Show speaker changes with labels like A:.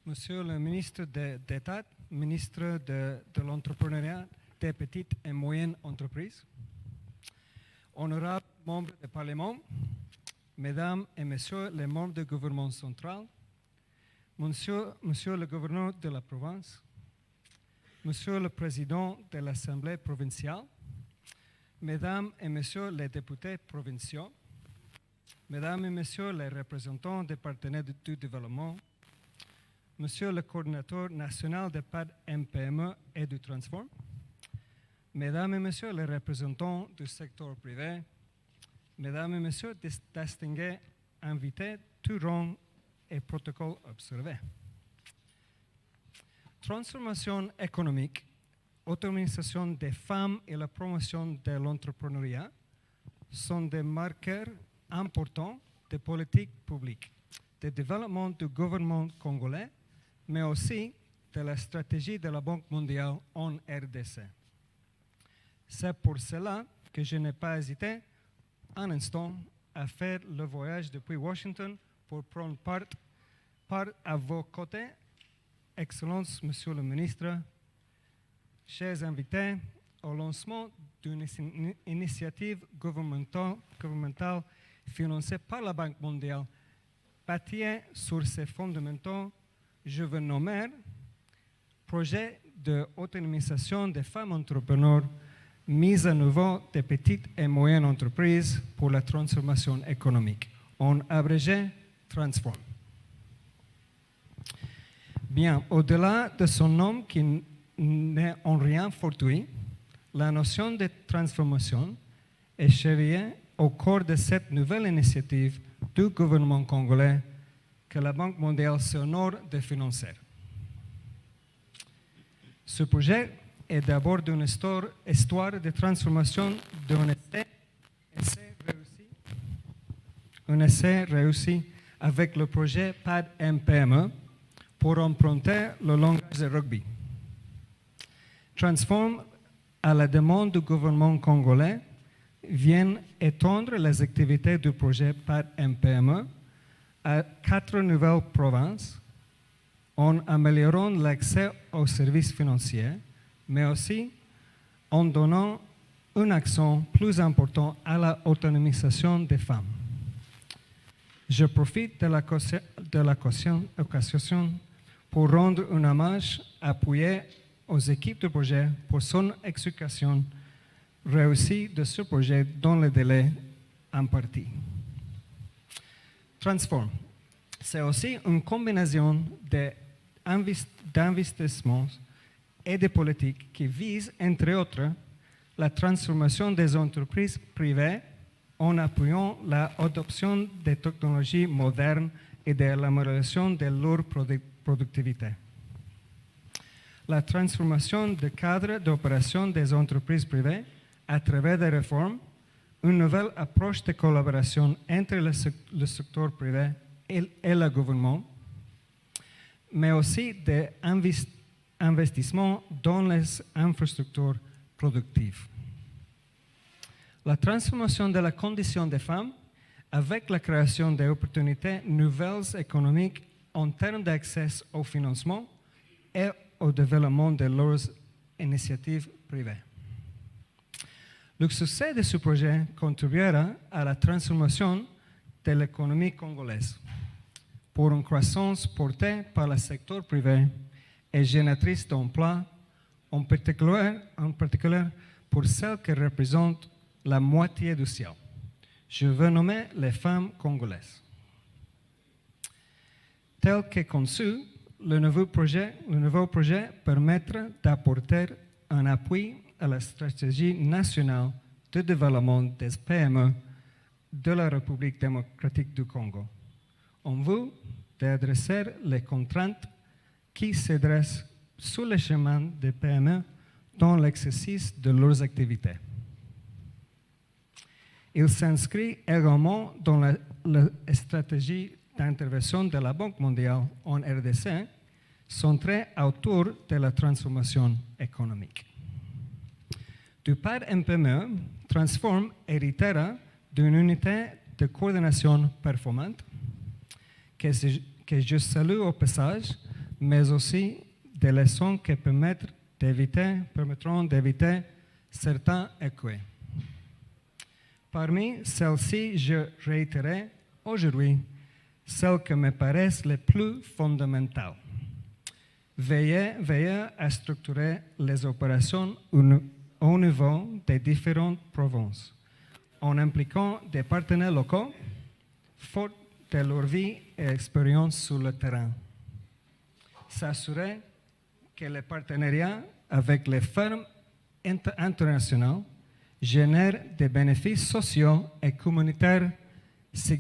A: Monsieur le ministre d'État, ministre de l'Entrepreneuriat des petites et moyennes entreprises, honorables membres du Parlement, mesdames et messieurs les membres du gouvernement central, monsieur le gouverneur de la province, monsieur le président de l'Assemblée provinciale, mesdames et messieurs les députés provinciaux, mesdames et messieurs les représentants des partenaires du développement, monsieur le coordinateur national des PAD MPME et du Transform, mesdames et messieurs les représentants du secteur privé, mesdames et messieurs distingués invités, tout rang et protocole observé. Transformation économique, autonomisation des femmes et la promotion de l'entrepreneuriat sont des marqueurs importants de politique publique, de développement du gouvernement congolais, mais aussi de la stratégie de la Banque mondiale en RDC. C'est pour cela que je n'ai pas hésité un instant à faire le voyage depuis Washington pour prendre part à vos côtés, Excellence, Monsieur le Ministre, chers invités, au lancement d'une initiative gouvernementale financée par la Banque mondiale, bâtie sur ses fondamentaux, je veux nommer projet d'autonomisation des femmes entrepreneurs, mise à niveau des petites et moyennes entreprises pour la transformation économique, en abrégé Transform. Bien, au-delà de son nom qui n'est en rien fortuit, la notion de transformation est chevillée au cœur de cette nouvelle initiative du gouvernement congolais que la Banque mondiale s'honore de financer. Ce projet est d'abord une histoire de transformation d'un essai réussi avec le projet PAD MPME pour emprunter le langage de rugby. Transform, à la demande du gouvernement congolais, vient étendre les activités du projet PAD MPME à 4 nouvelles provinces en améliorant l'accès aux services financiers, mais aussi en donnant un accent plus important à l'autonomisation des femmes. Je profite de l'occasion pour rendre un hommage appuyé aux équipes du projet pour son exécution réussie de ce projet dans le délai imparti. Transform, c'est aussi une combinaison d'investissements et de politiques qui visent, entre autres, la transformation des entreprises privées en appuyant l'adoption des technologies modernes et de l'amélioration de leur productivité. La transformation du cadre d'opération des entreprises privées à travers des réformes, une nouvelle approche de collaboration entre le secteur privé et le gouvernement, mais aussi des investissements dans les infrastructures productives. La transformation de la condition des femmes avec la création d'opportunités nouvelles économiques en termes d'accès au financement et au développement de leurs initiatives privées. Le succès de ce projet contribuera à la transformation de l'économie congolaise pour une croissance portée par le secteur privé et génératrice d'emplois, en particulier pour celles qui représentent la moitié du ciel. Je veux nommer les femmes congolaises. Tel que conçu, le nouveau projet permettra d'apporter un appui à la stratégie nationale de développement des PME de la République démocratique du Congo, en vue d'adresser les contraintes qui se dressent sur le chemin des PME dans l'exercice de leurs activités. Il s'inscrit également dans la stratégie d'intervention de la Banque mondiale en RDC, centrée autour de la transformation économique. Du PAD MPME, Transform héritera d'une unité de coordination performante que je salue au passage, mais aussi des leçons qui permettront d'éviter certains écueils. Parmi celles-ci, je réitérerai aujourd'hui celles qui me paraissent les plus fondamentales. Veillez à structurer les opérations au niveau des différentes provinces, en impliquant des partenaires locaux, forts de leur vie et expérience sur le terrain. S'assurer que les partenariats avec les firmes internationales génèrent des bénéfices sociaux et communautaires significatifs.